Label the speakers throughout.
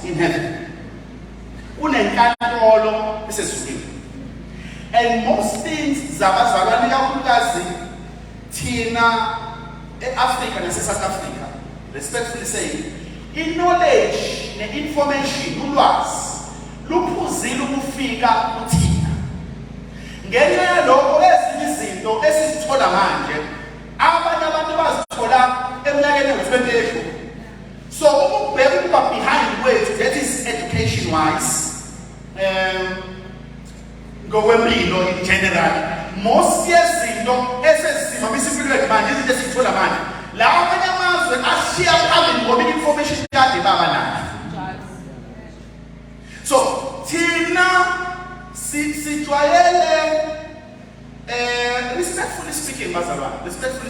Speaker 1: in heaven. Unenkantolo esezulwini. And most things zabazalwane kakhulukazi thina eAfrica nase-South Africa, respectfully saying, i-knowledge ne-information ulwazi luphuzile ukufika kuthina. Ngenxa yalokho ezinye izinto esizithola manje abanye abantu bazithola eminyakeni ewu-20 edlule. So ukubheka ukuba behind kwethu, that is education wise, ngokwempilo in general, most yezinto esezimamisa impilo yethu manje, izinto esizithola manje, lawo amanye amazwe ashiya phambili ngoba i-information kade baba nayo. So thina sijwayele respectfully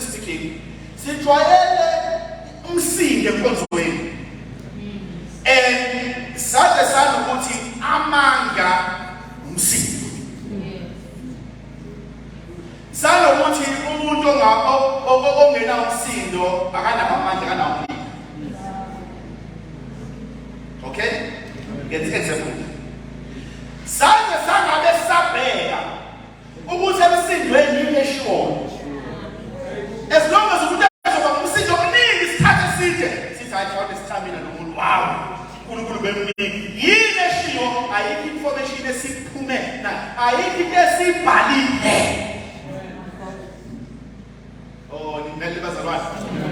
Speaker 1: speaking, sijwayele umsinde enkonzweni. Sadle sanokuthi amanga umsinde. Sanokuthi umuntu ongena umsindo akanamandla akanawo. Okay? Get the example. Sadle sangabe sabheka ukuthi emsindweni yini eshiwo. As long as umuntu ezoba umsindo omningi isikhathi eside, sithi I found this stamina nomuntu wow. uNkulunkulu bemningi. Yini eshiwo ayikho information esiphume na ayikho into esibhalile. Oh, nimele bazalwane.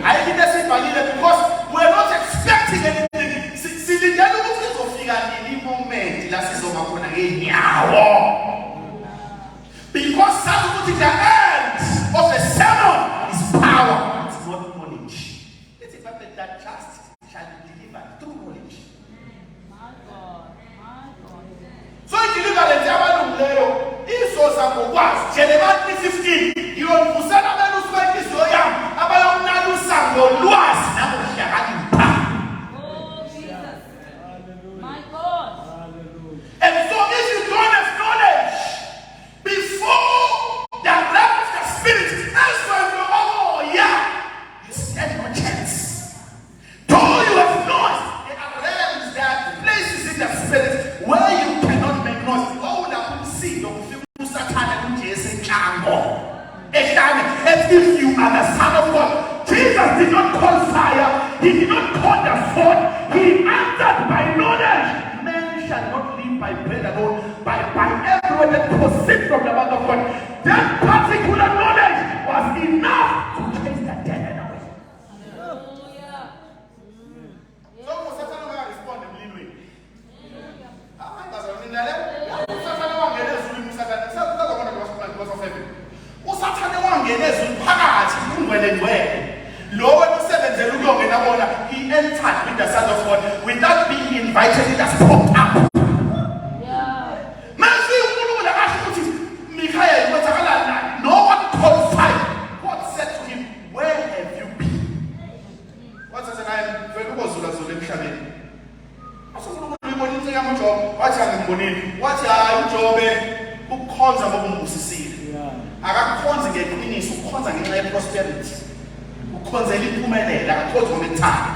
Speaker 1: Ayikho into esibhalile because we're not expecting anything. Silindele ukuthi kuzofika nini moment la sizoma khona ngenyawo. Because sathi ukuthi the end of the sermon is power, it's not knowledge. It's a fact that just shall be delivered through knowledge. So if you look at the Tabalumleo, isosa ngokwazi. Jeremiah 3:15, yonvusela abantu uswekisho yami, abayomnalusa ngolwazi nangokuhlakanipha.
Speaker 2: Oh Jesus. My God.
Speaker 1: And so if you don't have knowledge before the realm of the spirit, that's why you go, oh yeah, you stand no chance. Though you have known, there are realms, there are places in the spirit where you cannot make noise. Oh, the see the as if you are the Son of God. Jesus did not call fire, he did not call the sword, he answered by knowledge. Man shall not live by bread alone, but by every word that proceeds from the mouth of God. That particular knowledge was enough to chase the devil away. Hallelujah. So Satan will respond immediately. Usathane wangena phakathi kungwelengwele lo wemsebenzela ukuyongena bona he entered with the Son of God without being invited. He just popped up. Manje uNkulunkulu akasho ukuthi Michael wethakalani naye. No one called fire. God said to him, where have you been? What says I vele ukozula zula emhlabeni. Asunkulunkulu uyibonile yami uJobe wathi angibonile. Wathi hayi uJobe ukukhonza ngokumbusisile. Akakhonza ngeqiniso, ukhonza ngenxa yeprosperity. Ukhonzela impumelelo, akakhonza ngomthando.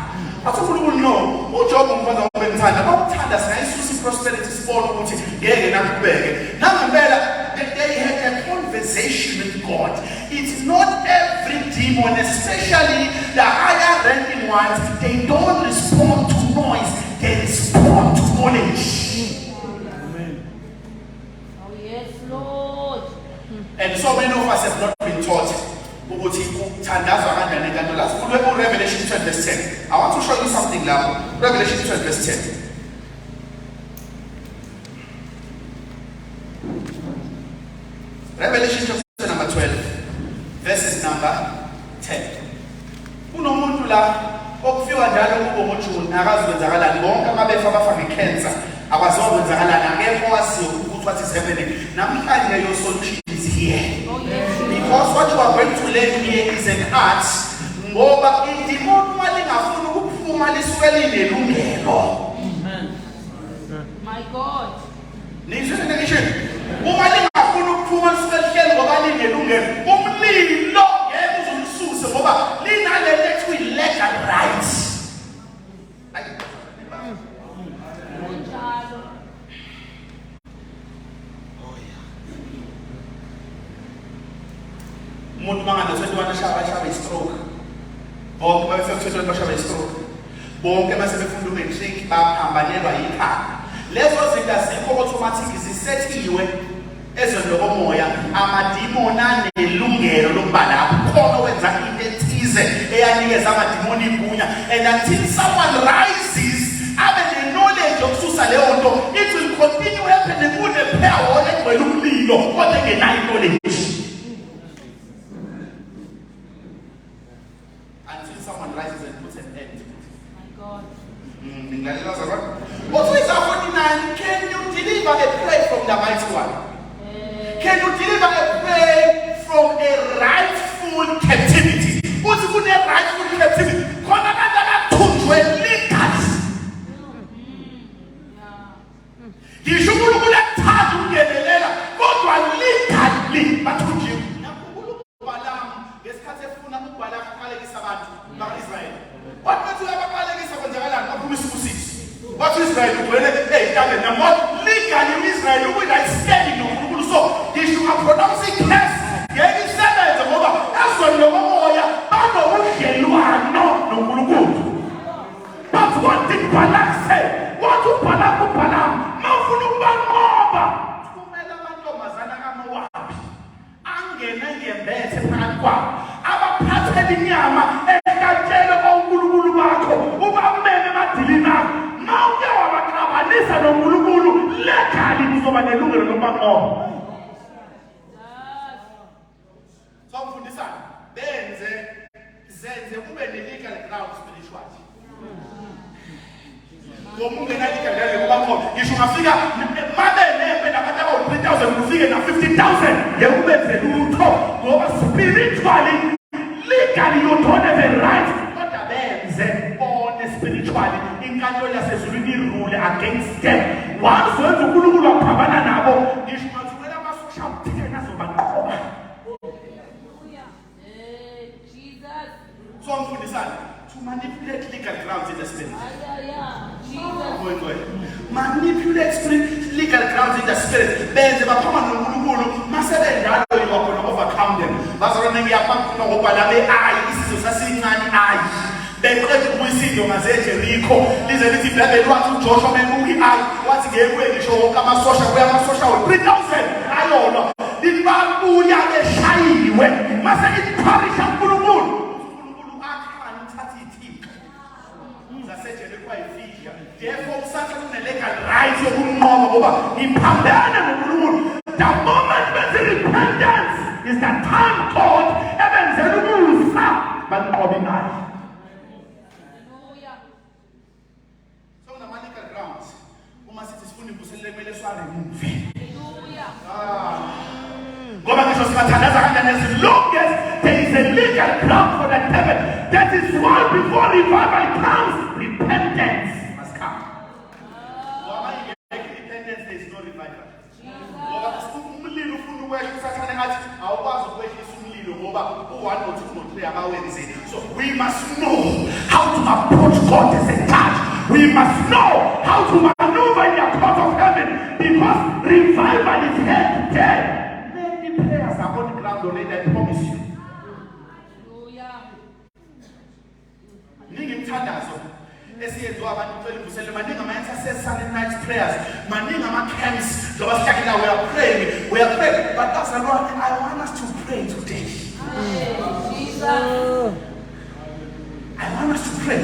Speaker 1: Asunkulunkulu no, uJobe umkhonza ngomthando. Ngokuthanda singayisusa iprosperity sibone ukuthi ngeke nakubeke. Nangempela they had a conversation with God. It's not every demon, especially the higher ranking ones, they don't respond to noise, they respond to knowledge. And so many of us have not been taught ukuthi uthandazwa kanjani enkantolo. Let's go to Revelation 12 verse 10. I want to show you something now. Revelation 12 verse 10. Revelation chapter number 12 verses number 10. Kunomuntu la okufika njalo kubo ngoJune akazwenzakalani bonke ababefa bafa ngecancer abazokwenzakalani akekho wasiyo ukuthi what is happening. Namhlanje your solution is here. Because what you are going to learn here is an art. Ngoba idimoni malingafuna ukuphuma lisuke linelungelo.
Speaker 2: My God.
Speaker 1: Nizwe ngisho uma lingafuna ukuphuma lisuke lihleli ngoba linelungelo. Umlilo ngeke uzomsuse ngoba linale lethi legal rights. umuntu mangana 21 ashaba istroke bonke bese 21 bashaba istroke bonke mase befunda umatric baphambanyelwa yikhaya lezo zinto azikho automatic zisethiwe ezondokomoya amadimona nelungelo lokuba lapho khona wenza into ethize eyanikeza amadimoni igunya and until someone rises abe ne knowledge yokususa leyo nto it will continue happening kune power egcwele umlilo kodwa engenayo knowledge until someone rises and puts an end.
Speaker 2: My God.
Speaker 1: Also Isaiah 49, can you deliver a prey from the mighty one? Can you deliver a prey from a rightful captivity? What's a rightful captivity? What was you ever calling this about Israel? What is Israel? Hey, what legally Israel will I stand in? So they should have pronounced it yes. Yeah, he said that the mother. That's when the mother. I don't want you are not no good. But what did Balak say? What did Balak Balak? No funu bangoba. Tumela manto mazana kama wapi? Angena ngembethe phakwa. Abaphathe linyama ekatshela uNkulunkulu bakho. Ubameme madilina. Mawuke wabaqhabanisa noNkulunkulu lekhali kuzoba nelungelo lokubanqoba. Zenze kube ne-legal ground spiritually. Ngomuntu enalegal ground kubanqoba. Ngisho ungafika mabe nempe nabantu abawu-3,000 kufike na-50,000 yekubenze lutho ngoba spiritually legally you don't have a right kodwa benze bone spiritually inkantolo yasezulwini irule against them. Once wenza uNkulunkulu waqhabana nabo ngisho ungathumela amasosha awu-10 azobanqoba. So I'm for to manipulate legal grounds in the spirit. Manipulate legal grounds in the spirit. Benze baphuma noNkulunkulu masebendalo yokho overcome them. Bazalwane ngiyaphamphuma ngoba labe isizwe sasincane beqedwe kuyisindo ngaseJericho lize lithi Bible wathi uJoshua mebuki wathi ngekwe ngisho wonke amasosha kuyamasosha 3,000 ayona libabuya beshayiwe mase ipharisha uNkulunkulu therefore Satan une-legal right yokunqoba ngoba iphambene noNkulunkulu. The moment benze repentance is the time God ebenzela umusa banqoba imali. So kunama-legal grounds uma sithi sifuna imvuselelo kumele siwa-remove. Ngoba ngisho sibathandaza kanjani as long as there is a legal ground for the devil, that is why before revival comes, repentance must come. Ngoba repentance there is no revival. Ngoba umlilo ufuna ukwehla usathane athi awukwazi ukwehlisa umlilo ngoba u1 or 2 or 3 abawenze. So we must know how to approach God as a judge. We must know how to maneuver in the court of heaven because revival is here today. Prayers are on the ground already, I promise you. Ningi mthandazo esiyenziwa abantu ucela imvuselelo maningi ama-intercessory night prayers maningi ama-camps njengoba sihlakela we are praying but that's the Lord I want us to pray today. I want us to pray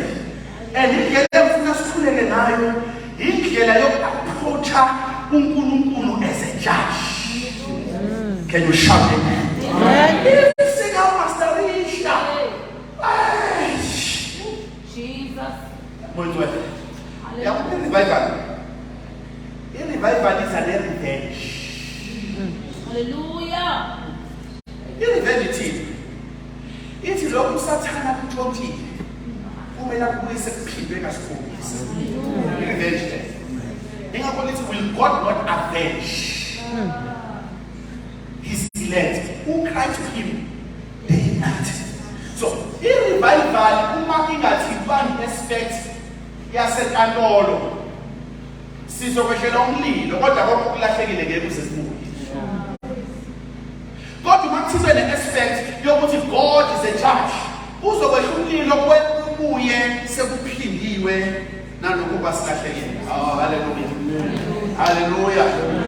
Speaker 1: and indlela efuna sikhuleke ngayo indlela yoku-approacha uNkulunkulu as a judge. Can you shout amen? Sing out Pastor Risha.
Speaker 2: Jesus.
Speaker 1: Muito bem. Revival is an revenge.
Speaker 2: Hallelujah.
Speaker 1: Revenge ithi lokhu usathana kuthotile kumele akubuyise kuphindwe ngasikhombisa. Revenge. Ingakho lithi will God not avenge his elect who cry to him day and night? So i-revival uma ingathintwani aspect yasenkantolo sizokwehlela umlilo kodwa konke okulahlekile ngeke kusesibuye. Kodwa uma kuthintwe ne-aspect ukuthi God is a judge. Uzokwehla umlilo kwebuye sekuphindiwe nalokuba silahlekile. Oh, hallelujah. Hallelujah.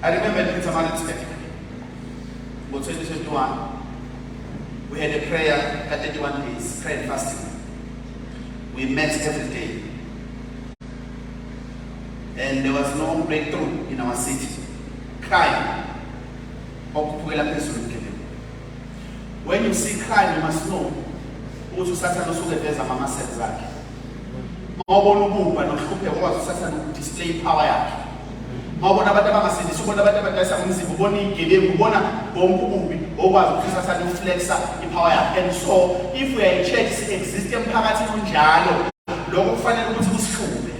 Speaker 1: I remember in Samaritans, 2021, we had a prayer at 31 days, prayer and fasting. We met every day. And there was no breakthrough in our city. Crime. When you see crime, you must know ukuthi Satan usukeveza mama cells zakhe. Mawubona ubumba nohluphe kwazi Satan ukudisplay power yakhe. Mawubona abantu abangasindisi, ubona abantu abadayisa umzimba, ubona igebengu, ubona bonke ububi okwazi ukuthi Satan uflexa ipower yakhe. And so if we are in church exist emphakathini onjalo, lokho kufanele ukuthi kusihlube.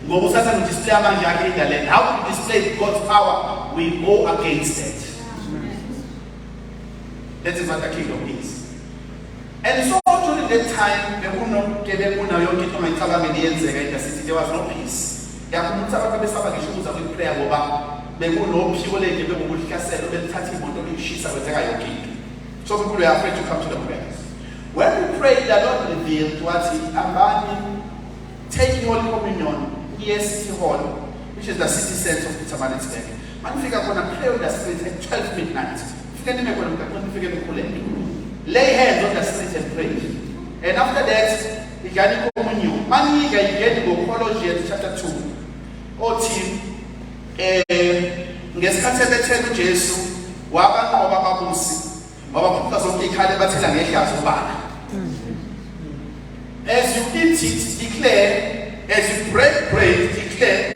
Speaker 1: Ngoba Satan udisplay amandla akhe in the land. How to display God's power? We go against it. That is what the kingdom is. And so during that time, there was no peace. There was no prayer. So people were afraid to come to the prayers. When we prayed, the Lord revealed to us taking Holy Communion, City Hall, which is the city center of Pietermaritzburg. Man figure going to pray on the street at 12 midnight. Lay hands on the street and pray. And after that, we can communion. Man, you get to Colossians chapter 2. Oh, team, ngesikhathi ebethela uJesu wabantu abababusi wabaphupha zonke ikhali bathela ngehlazo bana. As you eat it, declare, as you pray, declare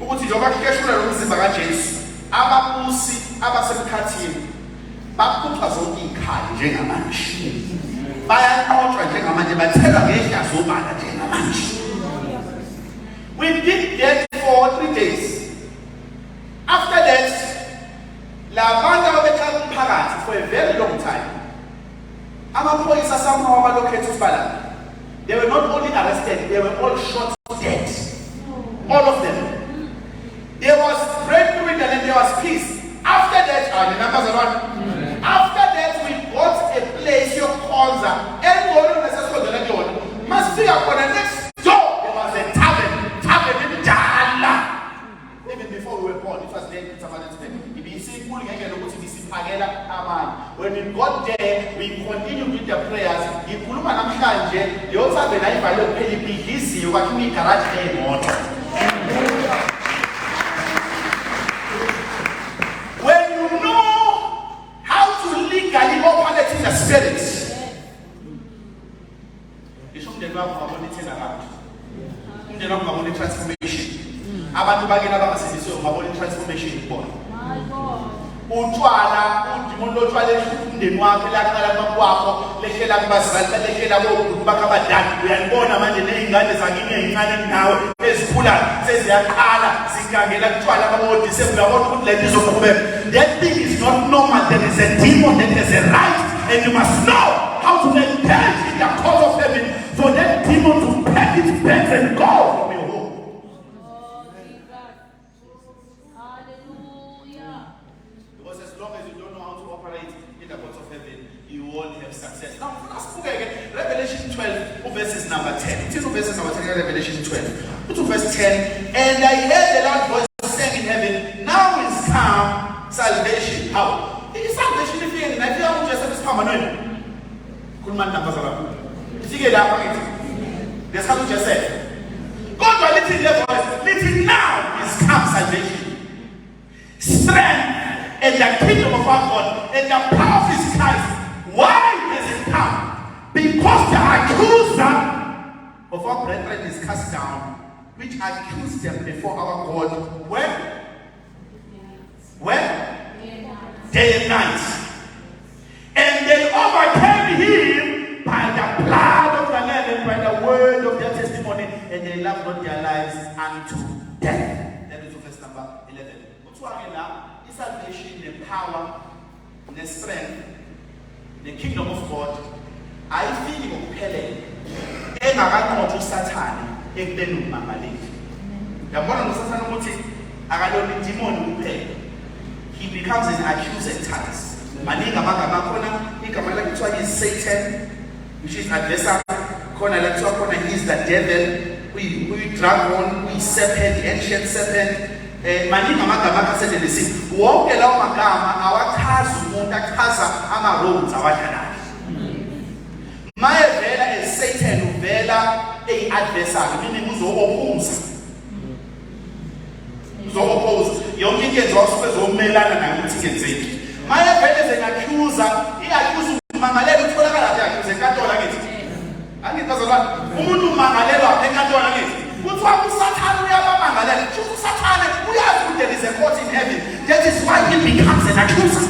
Speaker 1: ukuthi njengoba kukeshula lo mzimba kaJesu, ababusi abasemkhathini baphupha zonke ikhali njengamanje. Bayanqotshwa njengamanje, bathelwa ngehlazo bana njengamanje. We did that for 3 days. After that, for a very long time. They were not only arrested, they were all shot dead. All of them. There was breakthrough and then there was peace. After that, the numbers are on. After that, we got a place your Konza. Must be up on the next door. There was a tavern in Jala. Even before we were born, it was there in Samaritans. When we got there, we continued with the prayers. When you know how to legally operate in the spirit, you should develop a transformation. Transformation is born. Utwala udimoni lotwala umndeni wakhe laqala makwakho lehlela kubazali lehlela bokuba kabadala uyalibona manje nezingane zakini ezincane nawe ezikhula seziyaqala zigangela kutwala kabodi sekuyabona ukuthi le izoqhubeka. That thing is not normal. There is a demon that has a right, and you must know how to engage in the cause of heaven for that demon to pack its bags and go from your home. Success. Now, let's look again. Revelation 12, verses number 10. It is verses number 10, Revelation 12. Go to verse 10. And I heard the Lord voice saying in heaven, now is come salvation. How? It is salvation if you are just permanent. Good man, numbers around. You get that point? That's how you just said. Go to a little level. Little now is come salvation. Strength and the kingdom of our God and the power of his Christ. Why does it come? Because the accuser of our brethren is cast down, which accused them before our God when? Day and night. And they overcame him by the blood of the Lamb and by the word of their testimony, and they loved not their lives unto death. That is verse number 11. What's now? Is salvation, the power, the strength, the kingdom of God. I feel compelling. Engakanothi uSathane ekubeni umangaleli. Yabona noSathane ukuthi akalona idemon kuphela. he becomes an accuser at times. Maninga magama khona igama lakhe kuthiwa is Satan, which is adversary. Khona la kuthiwa khona he is the devil, dragon, serpent, the ancient serpent. Maninga amagama akasetshenzisiwe. Wonke lawo magama awachaza umuntu, achaza ama-roles awadlalayo. Maye vela as Satan uvela adversary, meaning uzo-oppose. Uzo-oppose. Yonke into yenziwa usuke ezomelana nayo ukuthi ingenzeki. Maye vele as an accuser, i-accuse umangalelo utholakala nje accuse enkantolo ngithi. Angithi bazalwane, umuntu umangalelo apha enkantolo ngithi. Kuthiwa uSathane uyabamangalela. Kusho uSathane uyazi ukuthi there is a court in heaven. That is why he becomes an accuser.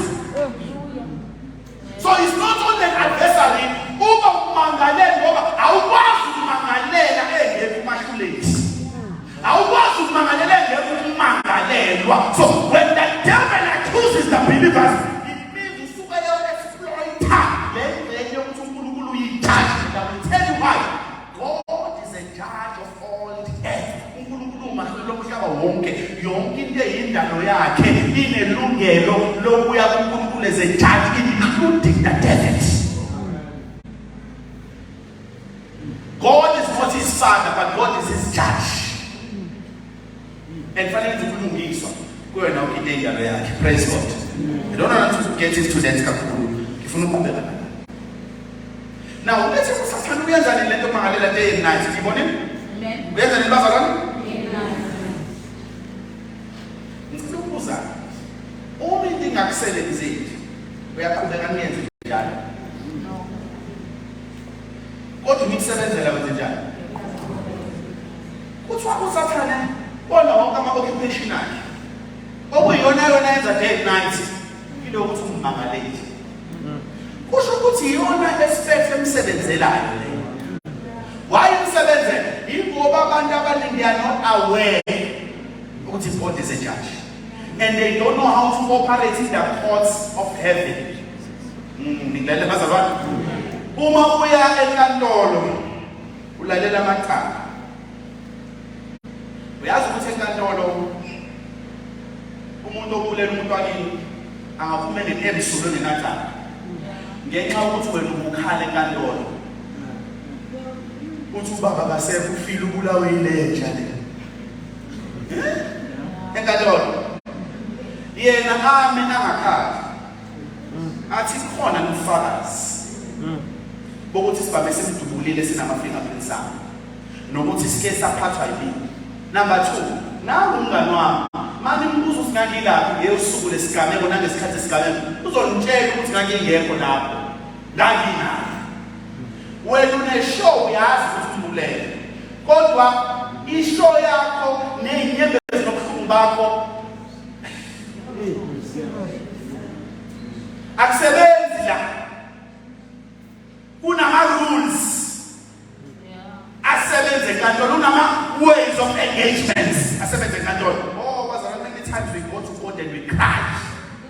Speaker 1: So it's not only an adversary, uba umangalela ngoba awukwazi ukumangalela engekho kumashuleti. Awukwazi ukumangalela engekho kumangalelwa. So when the devil accuses the believers, it means usuka exploiter le yokuthi uNkulunkulu uyijudge. I will tell you why. God is a judge of all the earth. uNkulunkulu umahlulo umhlaba wonke. Yonke into eyindalo yakhe inelungelo lokuya kuNkulunkulu as a judge, including the devils. God is not his father, but God is his judge. And finally, to kulungiswa kuwena ukindengalo yakhe. Praise God. I don't want to get into that kakhulu. Ngifuna ukuqhubeka la. Now, let's say uSathane uyenza lento mangalela day and night. Ngibone? Amen. Uyenza lento bazalwane? Ngifuna ukubuza. Uma into ingakusebenzeli, uyaqhubeka niyenze njalo. Kodwa ngikusebenzela kwenze njalo. Kuthiwa uSathane bona wonke ama-occupation akhe okuyiyona yona yenza day and night into yokuthi ummangaleli. Kusho ukuthi iyona aspect emsebenzelayo leyo. Why imsebenzela? Ingoba abantu abaningi are not aware ukuthi God is a judge, and they don't know how to operate in the courts of heaven. Ngilale bazalwane. Uma uya enkantolo ulalela amacala, uyazi ukuthi enkantolo umuntu obulela umuntu wakini angaphuma ngeemsulo nenatha ngenxa ukuthi wena ubukhala enkantolo uthi ubaba basekho ufile ubulawe ilenja le enkantolo yena ame angakhala athi khona nofakazi bokuthi sibambe simdubulile sinama-fingerprints ami nokuthi sike saphathwa yini. Number 2, nawe umngani wami manje umbuzo usingangilaphi ngeyosuku lesigameko nangesikhathi esigameko uzonitshela ukuthi ngangingekho lapho nganginayo. Wena uneshow uyazi ukuthi umbulele, kodwa ishow yakho nezinyembezi nobuhlungu bakho akusebenzi la. Unama-rules asebenze enkantolo, unama-ways of engagements asebenze enkantolo. Oh, bazalwane, many times we go to God and we cry,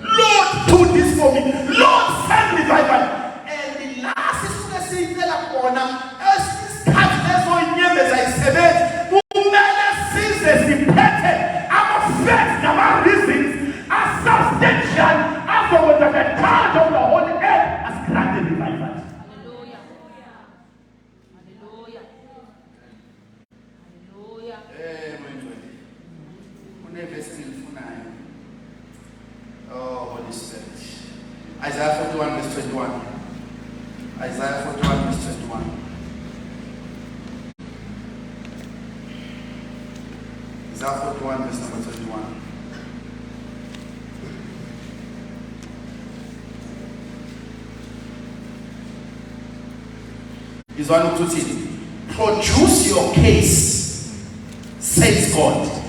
Speaker 1: Lord, do this for me, Lord, send revival. And the last isuke siyicela khona esikhathi lezo inyembezi ayisebenzi kumele size siphethe ama-facts nama-reasons asubstantial azokwenza the charge of the whole earth as granted revival. Oh, Holy Spirit. Isaiah 41 verse 21. Isaiah 41 verse 21. Isaiah 41 verse number 21. Is one of two things. Produce your case, says God.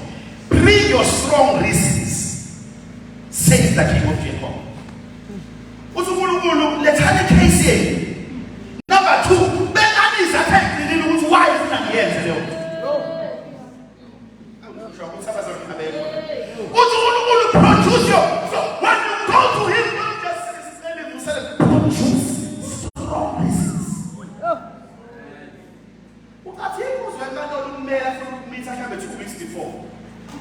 Speaker 1: Bring your strong reasons, says the King of Jacob. Let's have a case here. Number 2, why is it not here? Produce your. So when you go to him, don't just tell him to produce strong reasons. Meet 2 weeks before.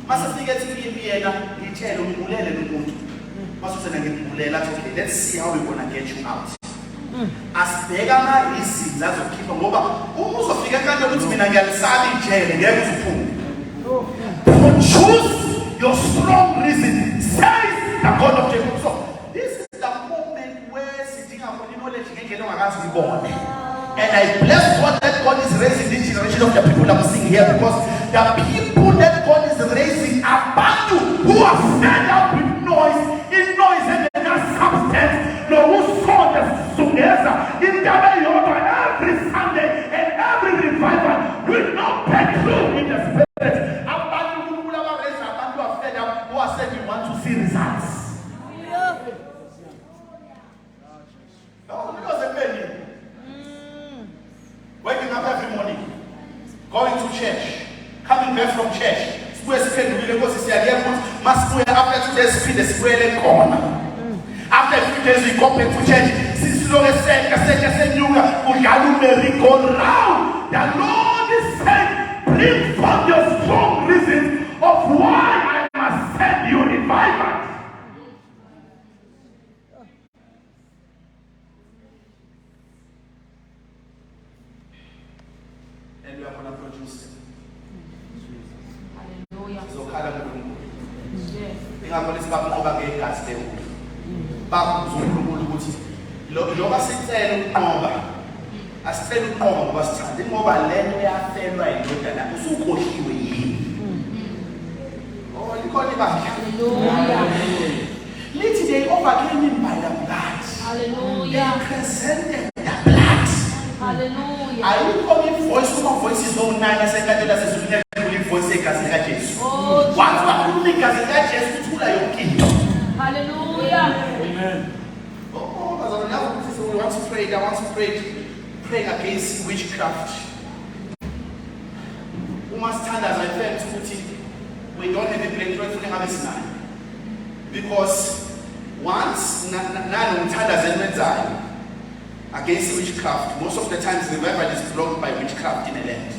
Speaker 1: Must think it's in Vienna, he tell you, Okay, let's see how we're gonna get you out. As bega ama reasons azokhipha ngoba uma uzofika enkantolo uthi mina ngiyalisaba ijele ngeke uziphume. Choose your strong reason, says the God of Jacob. So this is the moment where sitting upon knowledge ngendlela ongakazi uyibone. And I bless God that God is raising this generation of the people I'm seeing here, because the people that God is raising are abantu who are fed up with noise, in noise and in substance, no who saw the sungeza in every Sunday and every revival will not break through in the spirit. Abantu who are raised, abantu who are fed up, who are saying we want to see results. Waking up every morning, going to church, coming back from church. After 2 days, after a few days, we come back to church. The Lord is saying, bring forth your strong reasons of why I must send you revival. And we are going to produce them.
Speaker 2: Hallelujah.
Speaker 1: So, Kala Mulungu.
Speaker 2: Yes.
Speaker 1: Ingakolisi bakunqoba ngegazi lenkulu. Bakubuza uNkulunkulu ukuthi loba sicela ukunqoba, asicela ukunqoba ngoba sithanda ingoba lento yafelwa yindodana usukhohliwe yini. Oh, likhona ibandla.
Speaker 2: Hallelujah.
Speaker 1: Lithi they overcame him by the blood.
Speaker 2: Hallelujah.
Speaker 1: They presented the blood.
Speaker 2: Hallelujah.
Speaker 1: Ayikho voice uma voice izonana senkantolo sesifuna voice egazi likaJesu. Once bakhuluma igazi likaJesu uthula yonke into.
Speaker 2: Hallelujah.
Speaker 1: Amen. Oh, as I want to pray, I want to pray against witchcraft. We must stand as I felt ukuthi we don't have a breakthrough for the because once against witchcraft, most of the times the revival is blocked by witchcraft in a land.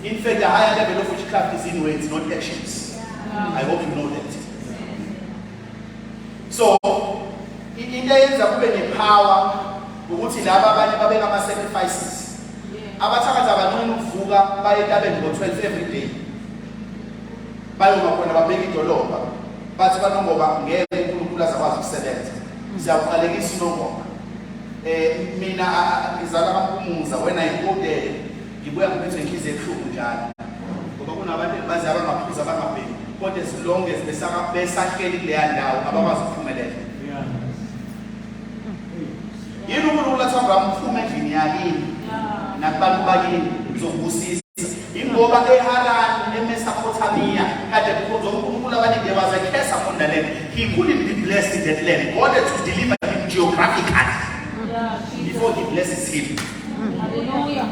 Speaker 1: In fact, the higher level of witchcraft is in words, not actions. I hope you know that. So, in the end, there will be power. We will see sacrifices. Abathakaza abanqina ukuvuka baye entabeni ngo-12 every day. Bayomakhona babeka idolobha. Bathi banongoba ngeke uNkulunkulu azakwazi ukusebenza. Siyaqalekisa inongoma. Mina ngizala kaMpumuza when I go there ngibuya ngiphethe inhliziyo ebuhlungu njalo. Ngoba kunabantu bazi abangaphuza abangabheki. Kodwa as long as besahleli kuleya ndawo abakwazi ukuphumelela. Yini uNkulunkulu athi Abraham uphume endlini yakini. Nakubantu bakini uzobusisa ingoba eHaran eMesopotamia kade kukhonza uNkulunkulu abaningi was a curse upon the land. He couldn't be blessed in that land. God had to deliver him geographically before he blesses him.
Speaker 2: Hallelujah.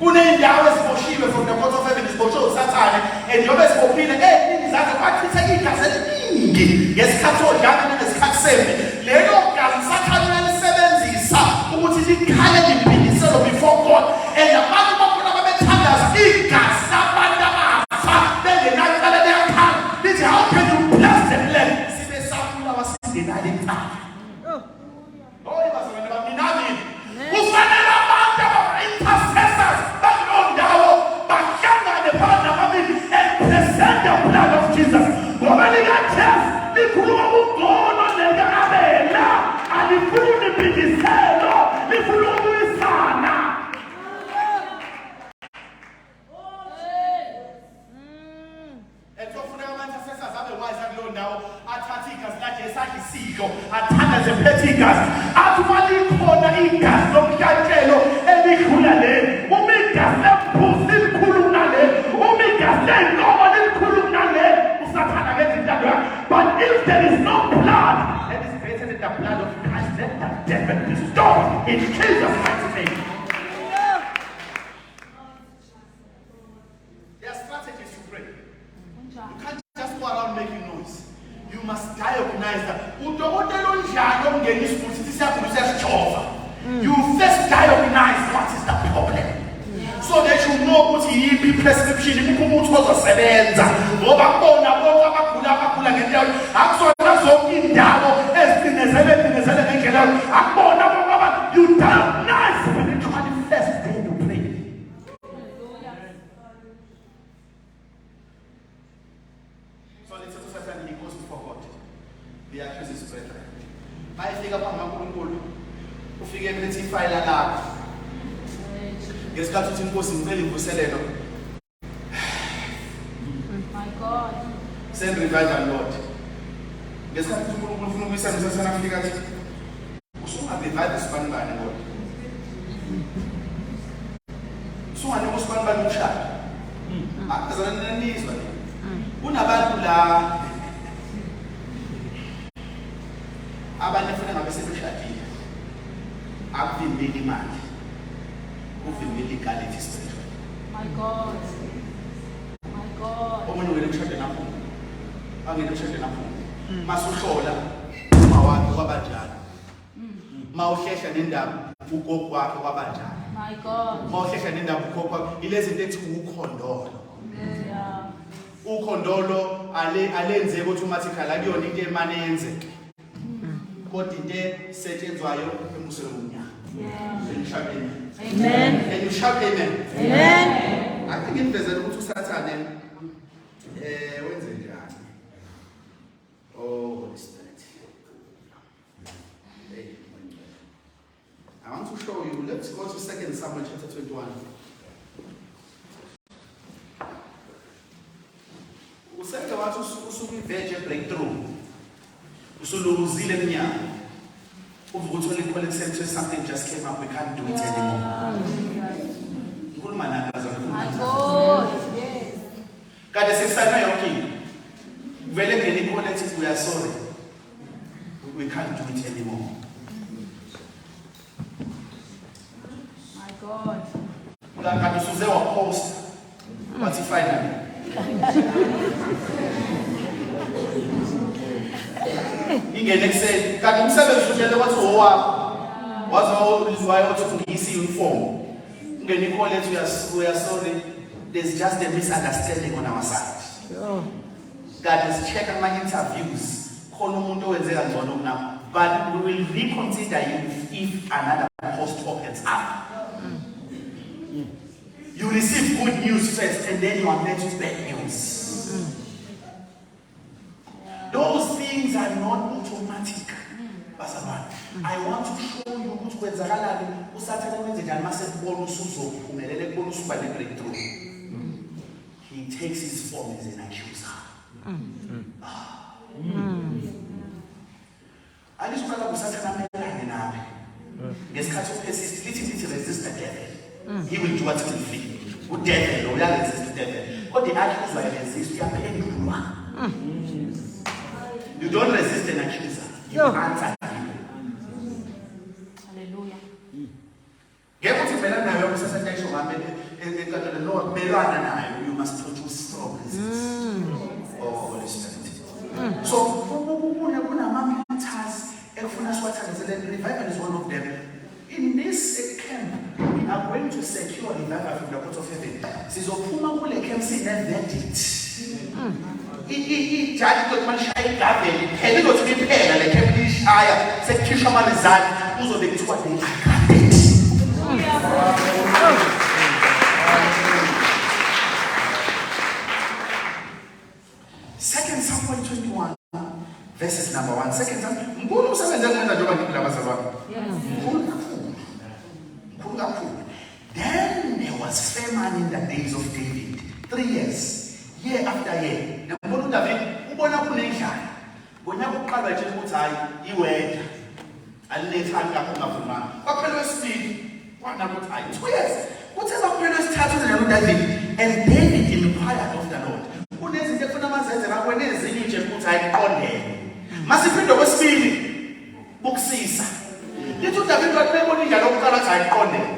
Speaker 1: Kunendawo eziboshiwe from the court of heaven iziboshiwe uSathane and njengoba esibophile iningi zazo bachitha igazi eliningi ngesikhathi odlanga nangesikhathi sembe. Lelo gazi uSathane uyalisebenzisa ukuthi likhale liphindiselo before God and abantu bakhona babethandaza igazi labantu abafa bengenakala leyakhala lithi how can you bless the land sibe sakula wasingenale ekhaya. Oh, ibazona baminami kufanele abantu aba-intercessors bakulo ndawo bahlangane phakathi nababili and present the blood of Jesus ngoba likaJesu likhuluma ngogono nekabela alifuni impindiselo lifuna ukuyisana. Etofuneka ama-intercessors abe wise akulo ndawo athathe igazi laJesu adlisilo athandaze phethe igazi athi uma likhona igazi lomhlatshelo elidlula leli uma igazi lephusi likhulu kunaleli uma igazi lenkomo likhulu kunaleli uSathane akenza into yakhe. But if there is no blood that is greater than the blood of Christ, let the devil be stopped in Jesus' mighty name. There are strategies to pray. You can't just go around making noise. You must diagnose that. Udokotela onjani ongenisa ukuthi siyakuzisa sijova. You first diagnose what is the problem. So that you know what you be prescription, you can move towards a seventh. You diagnose when you manifest, then you pray. So let's say Satan, he goes before God. He accuses his brethren. I think about my own. Who figure everything file alert. Yes, God to impose in very Buseleno.
Speaker 2: My God.
Speaker 1: Send revival, Lord. Yes, God to impose in Africa. So I revive this man by the Lord. So I know one by Musha. As an knees, Unabandula. Abanefuna ngabesebeshadile. Akuvimbeli imali. Uvimbeli igality spiritual.
Speaker 2: My God. My God.
Speaker 1: Omunye wena kushade napho. Angene kushade napho. Masuhlola mawakhe kwabanjani. Mawuhlehla nendaba ugogo wakhe kwabanjani.
Speaker 2: My God.
Speaker 1: Mawuhlehla nendaba ugogo wakhe ilezi ethi ukhondolo.
Speaker 2: Yeah.
Speaker 1: Ukhondolo alenze automatically akuyona into emane yenzeke. Kodwa into setshenzwayo emusweni womnyaka.
Speaker 2: Amen.
Speaker 1: And you shout amen.
Speaker 2: Amen.
Speaker 1: I think invezela ukuthi uSathane wenze njani. Oh, Holy Spirit. I want to show you. Let's go to 2 Samuel chapter 21. Useke wathi usuku iveje breakthrough. Usuluzile eminyaka. Uvuka uthola ikhole kusenze something just came up, we can't do it anymore. Ukhuluma nani bazalwane?
Speaker 2: My God. Yes.
Speaker 1: Kade sesana yonke. Vele ngene ikhole ethi we are sorry. We can't do it anymore.
Speaker 2: My God.
Speaker 1: Kade usuze wa post. But finally. Ingene kuseni kanti umsebenzi ujele wathi owakho wazowayo ukuthi ngiyisi uniform ungene icall ethi we are sorry, there's just a misunderstanding on our side. God is check ama interviews khona umuntu owenze kangcono kunapho, but we will reconsider you if another post opens up. You receive good news first and then you are met with bad news. Those things are not automatic. I want to show you ukuthi kwenzakalani uSathane wenze njani mase kubona usuzophumelele kubona usuba ne breakthrough. He takes his form as an accuser. Alisukala kuSathane amelane nawe. Ngesikhathi upersist lithi resist the devil. He will do what he will feel. Udevil uyaresist udevil. Kodwa i-accuser uyaresist uyaphendulwa. You don't resist an accuser. You answer him.
Speaker 2: Hallelujah.
Speaker 1: Get what you better now. You must produce strong resistance. Oh, Holy Spirit. So, revival is one of them. In this camp, we are going to secure revival from the court of heaven. Sizopuma kule camp verdict. Judge got my shy gavel, heavy got to be paid, and the camp is higher. Section result, who's of the two they got it. Second Samuel 21, verses number 1. Second Samuel. Then there was famine in the days of David. 3 years, year after year. David, ubona kunendlala. Bona kuqalwa nje ukuthi hayi iweather. Alinethani kakhulu ngavuma. Kwaphela wesibili, kwana ukuthi hayi 2 years. Uthe kwaphela wesithathu njalo David, and David inquired of the Lord. Kunezinto efuna mazenze ngakho nezinye nje ukuthi ayiqondele. Masiphinde kwesibili bukusisa. Lithi uDavid wabona indlela yokuqala athi ayiqondele.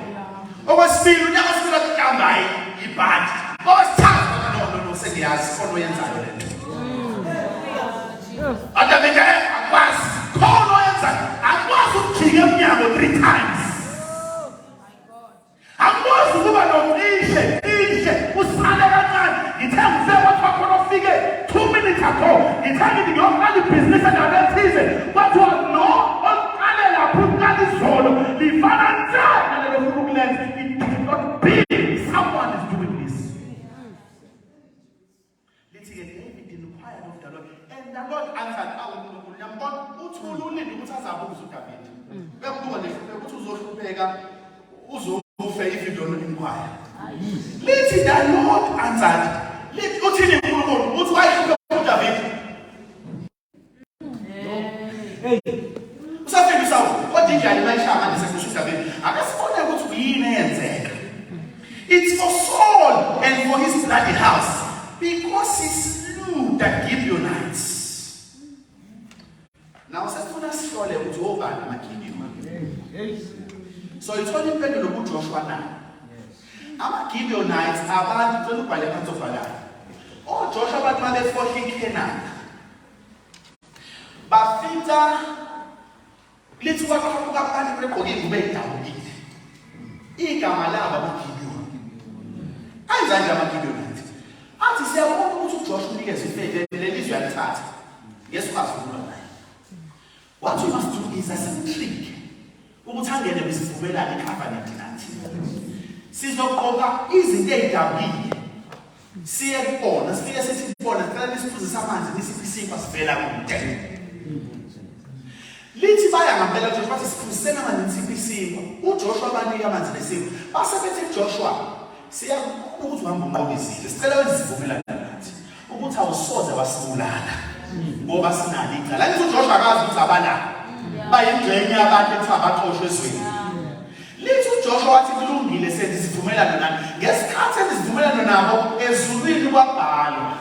Speaker 1: Okwesibili unyaka osibili akuhambayi ibhadi. Okwesithathu no sengiyazi khona oyenzayo lento. Adavid akwazi khona oyenzayo akwazi ukujika emnyango 3 times. ago. It's hanging in your only business and other season. But you are no on Canada, put that is all. The financial and the movement, it cannot be. Someone is doing this. Let's get David inquired of the Lord. And the Lord answered, I will do the God, who will need to answer about David. If you don't inquire. Let the Lord answered. Let go to the Lord. What's why you come David? What did you David? It's for Saul and for his bloody house, because he slew the Gibeonites. Now, so it's only better to go to Joshua now. I'm a Gibeonites, I'm to look by the hands of Allah. Oh, Joshua, but man, they fought in Canaan. But Peter, let's walk up and forgive me. Ikamala, Gibeon. I'm Gibeonite. And he said, I want to go to Joshua because he said, ladies, you are tired. Yes, what you must do is a simple trick. Ukuthangene besivumela icovenant nathi sizoqoka izinto ezidabile siye kubona sifike sesibona sicela isiphuzisa amanzi nisiphisimba sivela kude lithi baya ngempela Joshua bathi siphuzisena amanzi nisiphisimba uJoshua banika amanzi nesimba basebethi Joshua siya ukuthi uhamba unqobizile sicela wenze isivumelano nathi ukuthi awusoze wasibulala ngoba sinalo icala lithi uJoshua akazi ukuthi abana bayingxenye abantu ethi abaxoshwe ezweni. Lithi uJoshua wathi kulungile senze isivumelano nabo. Ngesikhathi esivumelano nabo ezulwini kwabhalwa.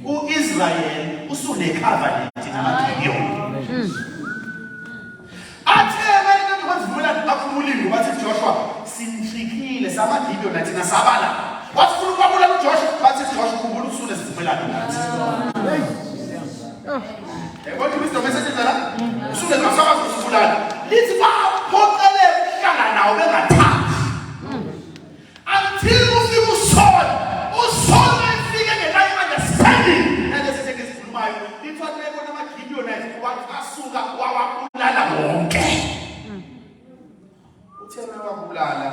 Speaker 1: uIsrael usunecovenant namaGibiyoni. Athe wena ngizivumelano akhululile bathi Joshua sinfikile samaGibiyoni nathi nasabala. Wathi ufuna ukwabula uJoshua bathi Joshua ukhumbula usule sivumelano nathi. What do you Mr. Message là? Sous les transformations de ce là. Les pas porter les chana na ou même until you soul. Ou soul may figure the life understanding. And this is against my. It's what they want to keep you nice. What asuka wa kulala bonke. Uthena wa kulala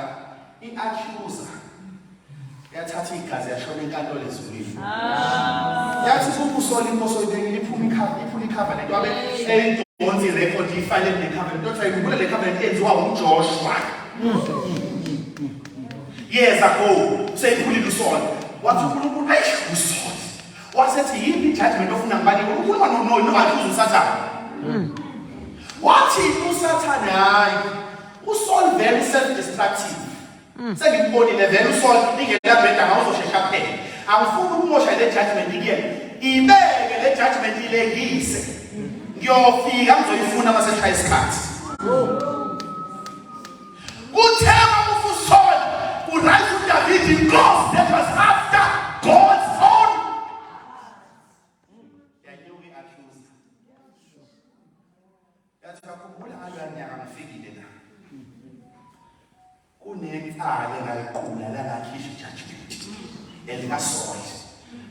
Speaker 1: iachuza. Yathatha igazi yashona enkantolo ezulwini. Yathi ukusola inkosi oyibekile iphuma icovenant wabe eyidonsi record ifile necovenant not ayikubula le covenant enziwa uJoshua years ago seyiphulile usola wathi uNkulunkulu ayihusola wasethi yini judgment ofuna ngibani uNkulunkulu nowathi usathana wathi usathana hayi usola very self destructive sengibonile vele usola ingelabheda ngawuzoshesha kuphela awufuni ukumosha le judgment again ibeke le judgment ilengise ngiyofika ngizoyifuna maseshaya isikhathi uthema ufusola urise uDavid inkosi that was after God's own yanyuki accuse yathi bakhumbula nganyaka ngafikile la kunentsale ngayiqula la lakhisha judgment elikasola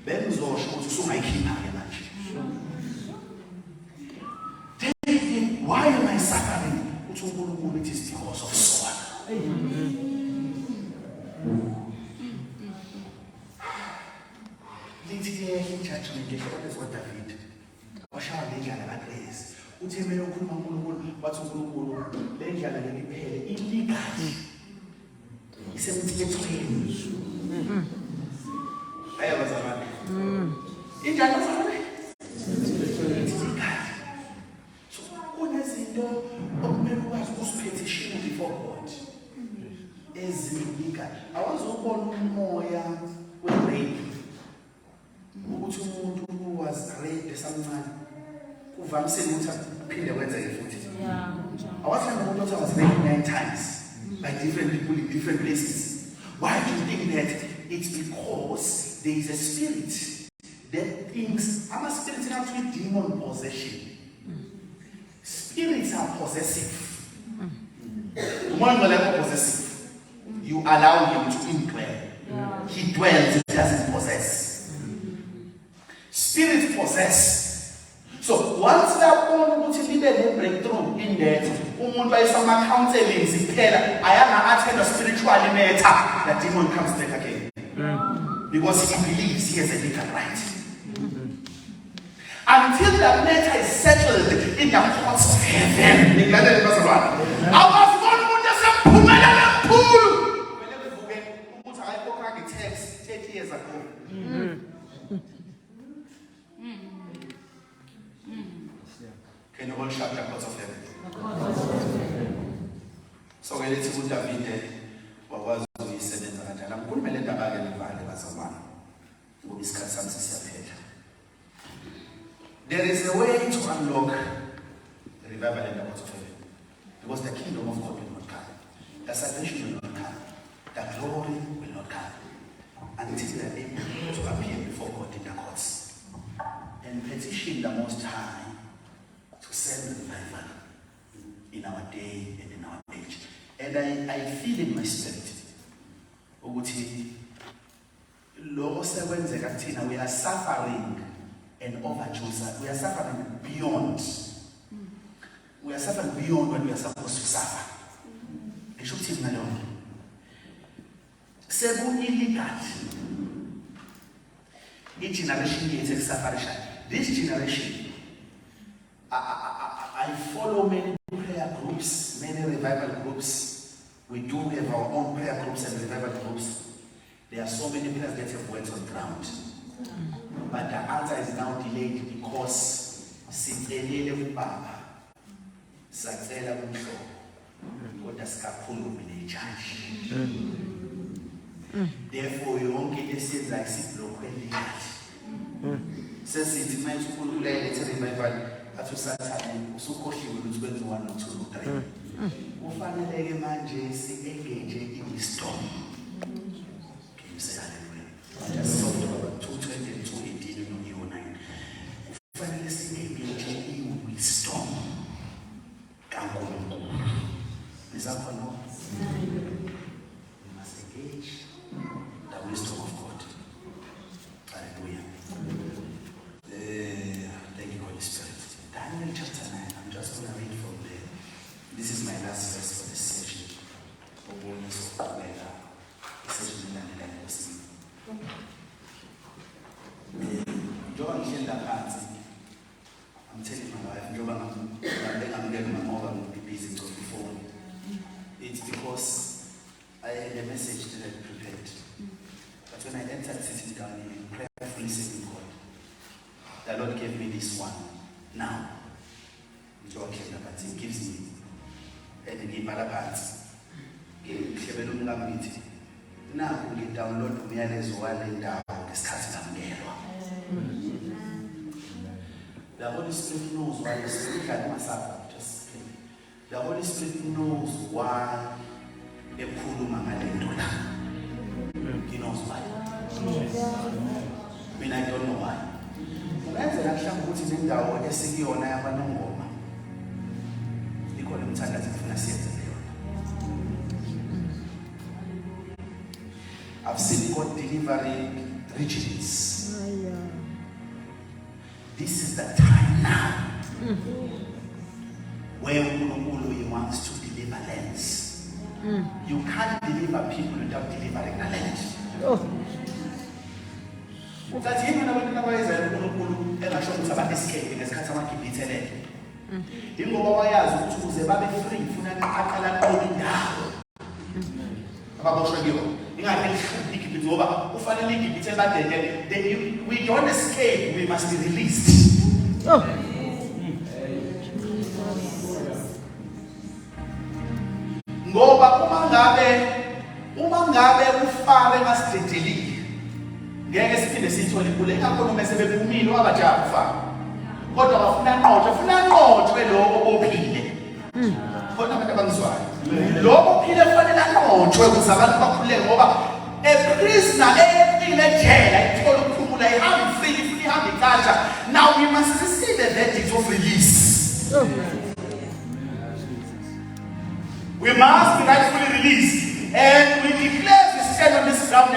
Speaker 1: bengizosho ukuthi usungayikhipha ke manje David, why am I suffering? Uthi uNkulunkulu it is because of Saul. Lithi judgment ngeke kwa David washaya lendlela kaGrace uthemele ukukhuluma uNkulunkulu wathi uNkulunkulu le ndlela ngeliphele illegal isemthethweni ayabazamani injalo zabantu so kunezinto okumele ukwazi ukusiphetishina before God ezilika awazobona umoya we-rape ukuthi umuntu was raped esamncane kuvamise ukuthi aphinde kwenzeke futhi awathanda umuntu was raped 9 times by different people in different places. Why do you think that? It's because there is a spirit that thinks, I'm a spirit in actually demon possession. Spirits are possessive. One level possessive. You allow him to indwell. He dwells, he doesn't possess. Spirits possess. So once uyabona ukuthi libe ne-breakthrough in that, umuntu bayisama counseling siphela, ayanga attend a spiritual matter, that demon comes back again. Because he believes he has a legal right. Until that matter is settled in the courts of heaven. Text 30 years ago. Can you all shout the courts of heaven? So when it's good David, what was we said in the Rajana? Could meleta bag and valley as a man who is consensus head. There is a way to unlock the revival in the courts of heaven. Because the kingdom of God will not come. The salvation will not come. The glory will not come until they are able to appear before God in the courts and petition the Most High to send revival in our day and in our age. And I feel in my spirit, we are suffering and overchosen. We are suffering beyond. We are suffering beyond what we are supposed to suffer. Illegal. Each generation is a separation. This generation, I follow many prayer groups, many revival groups. We do have our own prayer groups and revival groups. There are so many prayers that have went on ground. But the answer is now delayed because Sitele Baba, Satela Muso, what does Kapulu in church? Therefore, you won't get a sense like sit local. Since it might pull let a revival at Saturday, so coffee will lose 1 or 2 or 3. Finally, man, JC engage in the storm. Can you say hallelujah? Just soft about 220 and 218 on your 9. Finally, engage in the storm. Is that what no? We must engage the wisdom of God. Hallelujah. Thank you, Holy Spirit. Daniel chapter 9. I'm just going to read from there. This is my last verse for this session. I'm telling my wife, I'm getting my mother will be busy till before. It's because I had a message that I prepared. But when I entered sitting down here, prayerfully seeking God, the Lord gave me this one. Now, it's okay, but He gives me. And He gave other parts. Now, we download the umyalezo walendawo ngesikhathi ngamngelwa. The Holy Spirit knows why you speak like myself. Just speak. The Holy Spirit knows why ekhuluma ngalento la. He knows why. I don't know why. Ungenzeka mhlawumbe ukuthi nendawo esikuyona yabanongoma. Ikhona umthandazo ufuna siyenze leyo. I've seen God delivering regions. This is the time now where He wants to deliver lands. You can't deliver people without delivering the land. That's him when I was and I showed him about escaping as Katamaki Bitele. You know what I asked to the Baby free from an Akalan going down. About Shagio. We don't escape, we must be released. Ngoba uma ngabe ufare ngasidedeli ngeke siphinde sithole kule ngakho noma sebephumile wabajaha ufara kodwa bafuna nqotshwe lokho bophile khona abantu abangizwayo lokho phile kufanele anqotshwe ukuze abantu bakhuleke ngoba a prisoner ephile ejele ayithola ukuphumula ihambe free futhi ihambe ikasha. Now we must receive a verdict of release. We must be rightfully released, and we declare we stand on this ground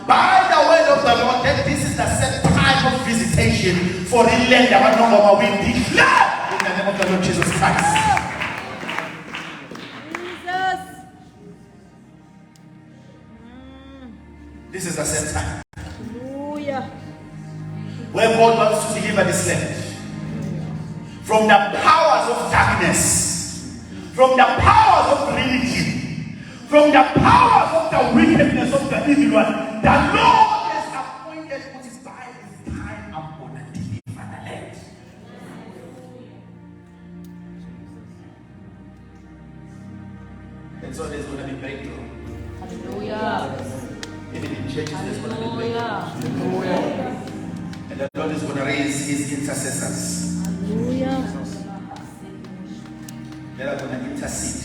Speaker 1: by the word of the Lord that this is the set time of visitation. manifestation for the land that we declare in the name of the Lord Jesus Christ.
Speaker 2: Jesus.
Speaker 1: This is the same time
Speaker 2: Hallelujah.
Speaker 1: where God wants to deliver this land from the powers of darkness, from the powers of religion, from the powers of the wickedness of the evil one. The Lord has appointed what is by his time. I'm going to deliver the land. And so there's going to be breakthrough.
Speaker 2: Hallelujah.
Speaker 1: Even in churches, there's going to be breakthrough.
Speaker 2: Hallelujah.
Speaker 1: And the Lord is going to raise his intercessors.
Speaker 2: Hallelujah.
Speaker 1: They are going to intercede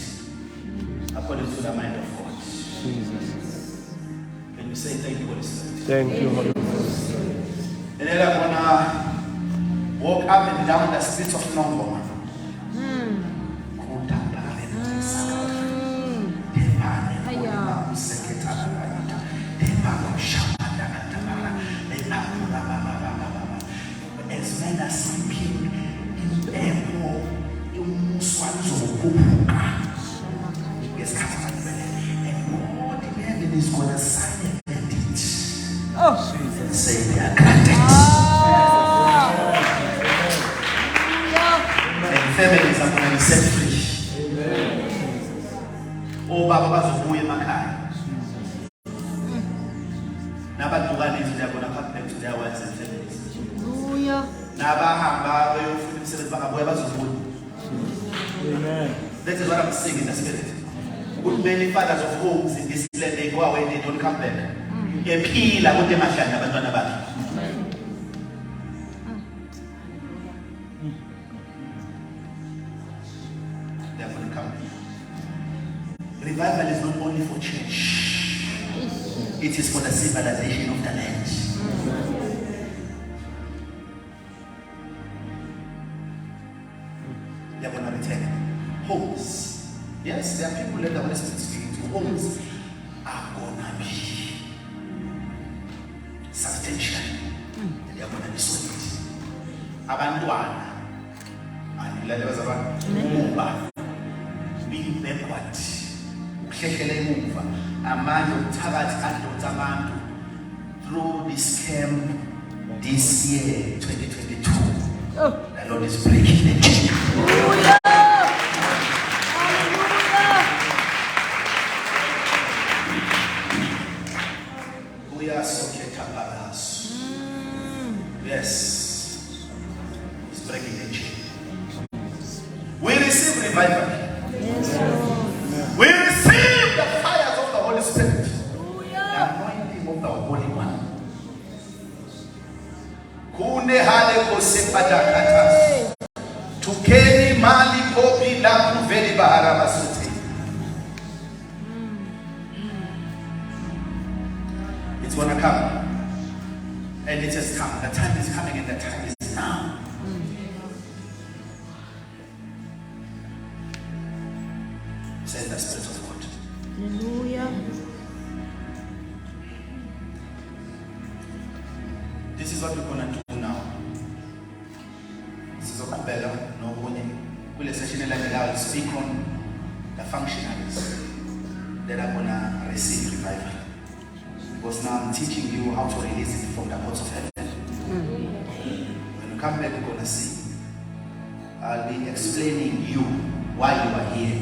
Speaker 1: according to the mind of God.
Speaker 3: Jesus.
Speaker 1: Can you say thank you, Holy Spirit?
Speaker 3: Thank you, Holy Spirit.
Speaker 1: And then I'm going to walk up and down the streets of Ndlovu. As men are sleeping in Bebo, and God in heaven is going to sign a verdict. And say they are granted. And families are going to be set free. Oh, Baba, Bazubuye Makai. Nabaduganis, they are going to come back to their wives and families.
Speaker 3: Amen.
Speaker 1: That is what I'm saying in the spirit. Good many fathers of homes in this land, they go away, they don't come back. They're going to come back. Revival is not only for church, it is for the civilization of the land. They're going to return. Homes. Yes, there are people that the Holy Spirit speaking to. Homes are going to be substantial. They are going to be solid. Abandoned. And let us move back. Being backward. Move. Amando Tabat and through this camp this year, 2022. The Lord is breaking the chain. We are so capable. Yes, He's breaking the chain. We receive revival. We receive the fires of the Holy Spirit, the anointing of the Holy One. Kune hale kosepata katas. Tukeni mali kopi la kuveli bahara basute. It's gonna come, and it has come. The time is coming, and the time is now. Says the Spirit of God.
Speaker 2: Hallelujah.
Speaker 1: This is what we're gonna do now. This is a Kubela, no winning. We'll session like that. I'll speak on the functionaries that are gonna receive revival. Because now I'm teaching you how to release it from the courts of heaven. When you come back, we're gonna see. I'll be explaining you why you are here.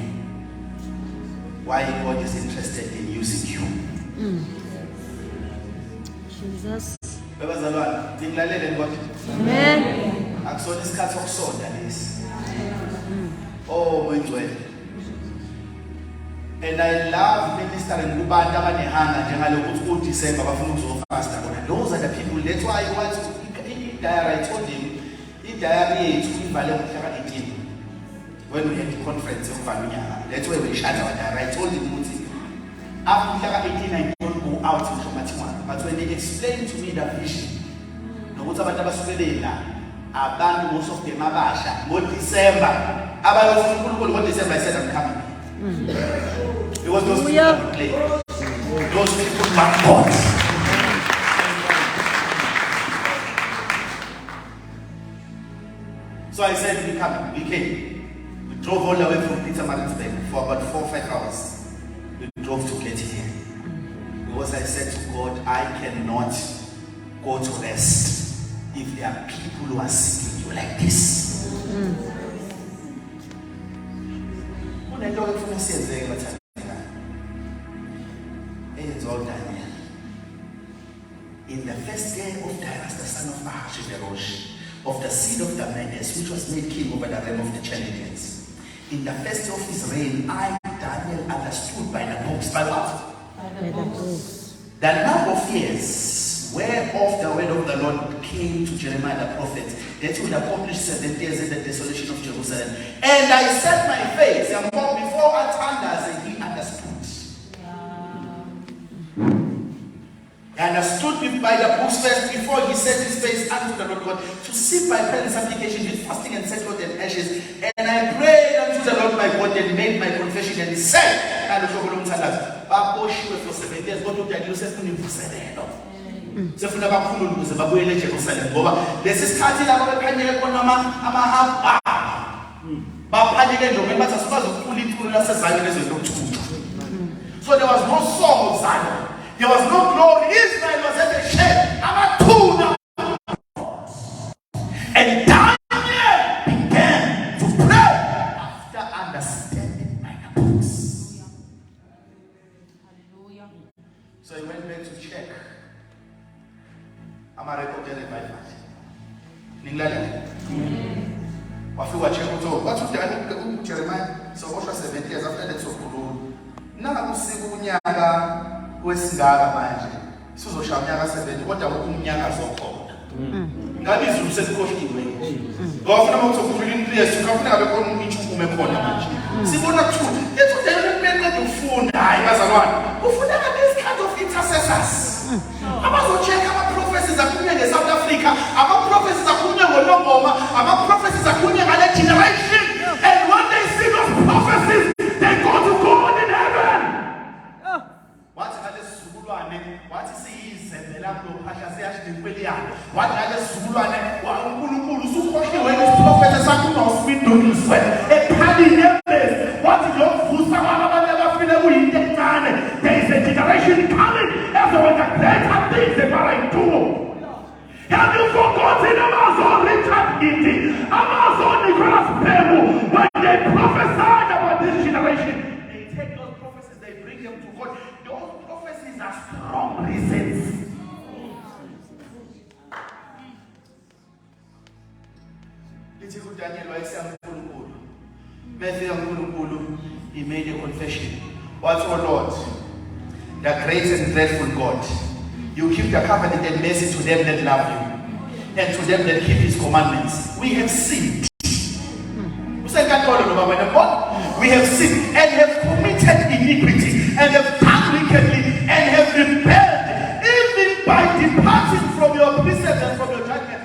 Speaker 1: Why God is interested in using you.
Speaker 2: Jesus.
Speaker 1: Amen. Akuso isikhathi sokusonda lesi. Oh, ngicwele. And I love ministering kubantu abanehanga njengalokuthi uDecember bafuna ukuzofasta bona. Those are the people. That's why I want to diary. I told him diary yethu ivale ngomhla 18 when we had the conference yokuvala unyaka. That's why we shut our diary. I told him ukuthi after umhla 18 I don't go out in Shomatimana. But when they explained to me the vision, nokuthi abantu abasukelela abantu most of them abasha ngoDecember abayofuna uNkulunkulu ngoDecember I said I'm coming. Because those people don't play. Those people are God. So I said, we come. We came. We drove all the way from Pietermaritzburg for about 4 or 5 hours. We drove to get here. Because I said to God, I cannot go to rest if there are people who are seeing you like this. In the first year of Darius, the son of Ahasuerus, of the seed of Damascus, which was made king over the realm of the Chaldeans. In the first year of his reign, I, Daniel, understood by the books. By what?
Speaker 2: By the books.
Speaker 1: The number of years whereof the word of the Lord came to Jeremiah the prophet, that would accomplish 7 years in the desolation of Jerusalem. And I set my face, and before Atanders, and he understood. And I stood by the books first before he set his face unto the Lord God to seek by prayer and supplication with fasting and sackcloth and ashes. And I prayed unto the Lord my God and made my confession and said, for 7 years, God looked at you and sefuna kakhulu ukuze babuyele eJerusalem ngoba lesisikhathi lapho bephanyeke khona amahamba baphanyeke nje bathi asikaze ukukhula iqulu lasezayini lezokuthutha. So there was no song of Zion, there was no glory. Israel was at the shed, amathuna. And Daniel began to pray after understanding my books. Hallelujah. So he went back to check. I'm a recorded by that. Ninglalela. Wafika check ukuthi wathi Jeremiah so what was 7 years after that sokhuluma. Nanga kusika unyaka wesingaka manje. Sizoshaya unyaka 7 kodwa unyaka zokhona. Ngabe izulu sesikhohliwe. Ngofuna ukuzokhulula intrest ukafuna ngabe khona umuntu khona manje. Sibona kuthi lethu development ufunda hayi bazalwane. Ufunda ngabe this kind of intercessors. Abazocheck ama-prophecies akhulunywe nge-South Africa, ama-prophecies akhulunywe ngoNongoma, ama-prophecies akhulunywe ngale generation, and when they see those prophecies, they go to God in heaven. Wathi ngale sizukulwane, wathi siyizembela kulo phahla siyashidinkweliyana, wathi ngale sizukulwane, uNkulunkulu usukhohliwe isiprofetha sakho unoswindukiswe ekhalini yebhesi, wathi lokuvusa kwabantu abafile kuyinto encane. There is a generation coming as when the greater things they are doing. Have you forgotten Amazon Richard Giti, Amazon Nicholas Pemu, when they prophesied about this generation? They take those prophecies, they bring them to God. Those prophecies are strong reasons. He made a confession. What's our Lord? The great and dreadful God. You keep the covenant and mercy to them that love you, and to them that keep his commandments. We have sinned. We have sinned and have committed iniquity and have done wickedly and have rebelled, even by departing from your precepts and from your judgment.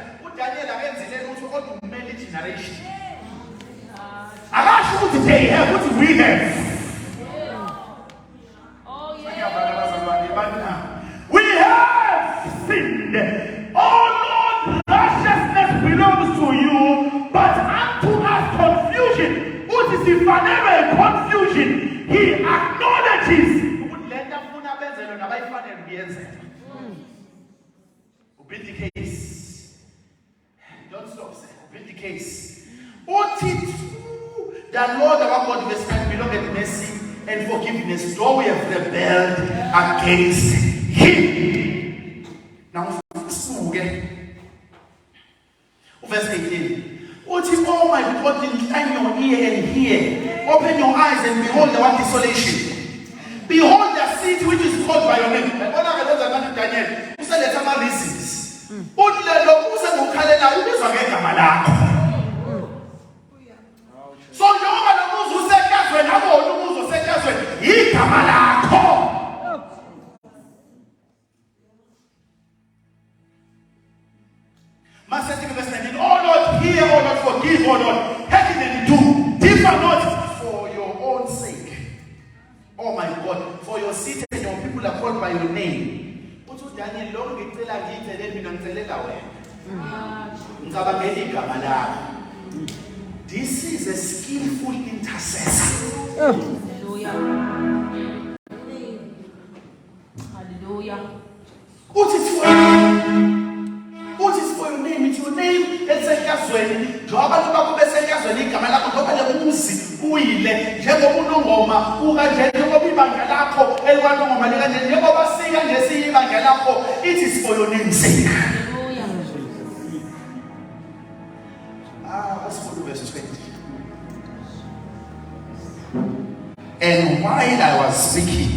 Speaker 1: Generation. Today have what we have. We have sinned. Oh Lord, righteousness belongs to you, but unto us confusion. What is if never confusion? He acknowledges. Open the case. Don't stop saying. Open the case. The Lord our God is kind, beloved mercy and forgiveness, though we have rebelled against him. Now, verse 18. Oh my God, incline your ear and hear. Open your eyes and behold the one desolation. Behold the city which is called by your name. And what I know that Daniel, who said the time reasons. So Jehovah knows who said that when I know who said that when he come. Master understanding, oh Lord, hear, oh Lord, forgive, oh Lord, hearken and do, differ not for your own sake. Oh my God, for your city and your people are called by your name. What was Daniel long get tell again, then we don't tell it away. This is a skillful intercessor.
Speaker 2: Hallelujah. Hallelujah.
Speaker 1: What is for your name? What is for your name? It's your name. It's a caswell. Joba no bako bese caswell. Kamala ko joba le umusi. Uile. Jebo muno ngoma. Uga jebo bibanga lakho. Elwa no ngoma leka jebo basika ngesi ibanga lakho. It is for your name's sake.
Speaker 2: Hallelujah.
Speaker 1: Let's go to verse 20. And while I was speaking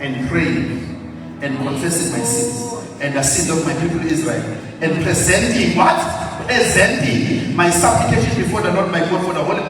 Speaker 1: and praying and confessing my sins and the sins of my people Israel, and presenting what? Presenting my supplication before the Lord my God for the Holy